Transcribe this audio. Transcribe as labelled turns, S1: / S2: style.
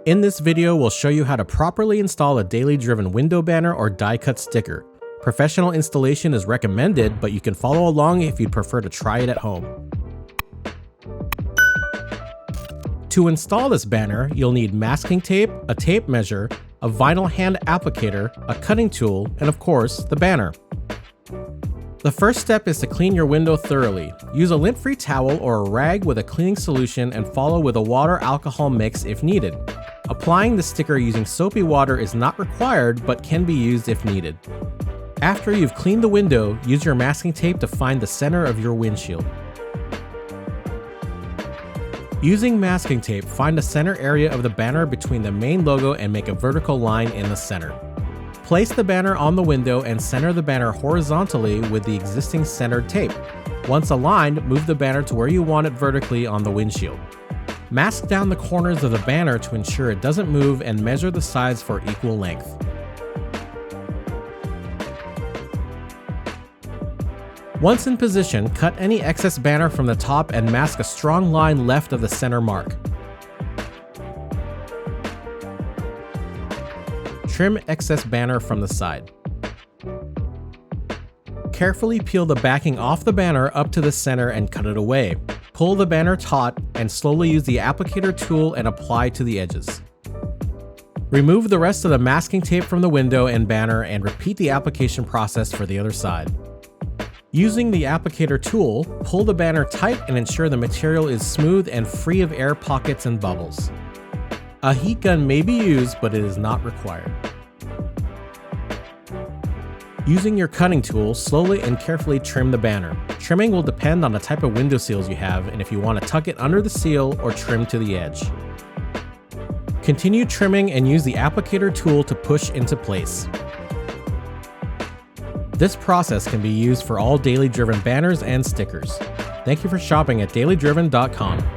S1: In this video, we'll show you how to properly install a DailyDriven window banner or die-cut sticker. Professional installation is recommended, but you can follow along if you'd prefer to try it at home. To install this banner, you'll need masking tape, a tape measure, a vinyl hand applicator, a cutting tool, and of course, the banner. The first step is to clean your window thoroughly. Use a lint-free towel or a rag with a cleaning solution and follow with a water alcohol mix if needed. Applying the sticker using soapy water is not required but can be used if needed. After you've cleaned the window, use your masking tape to find the center of your windshield. Using masking tape, find the center area of the banner between the main logo and make a vertical line in the center. Place the banner on the window and center the banner horizontally with the existing centered tape. Once aligned, move the banner to where you want it vertically on the windshield. Mask down the corners of the banner to ensure it doesn't move and measure the sides for equal length. Once in position, cut any excess banner from the top and mask a strong line left of the center mark. Trim excess banner from the side. Carefully peel the backing off the banner up to the center and cut it away. Pull the banner taut and slowly use the applicator tool and apply to the edges. Remove the rest of the masking tape from the window and banner and repeat the application process for the other side. Using the applicator tool, pull the banner tight and ensure the material is smooth and free of air pockets and bubbles. A heat gun may be used, but it is not required. Using your cutting tool, slowly and carefully trim the banner. Trimming will depend on the type of window seals you have and if you want to tuck it under the seal or trim to the edge. Continue trimming and use the applicator tool to push into place. This process can be used for all DailyDriven banners and stickers. Thank you for shopping at DailyDriven.com.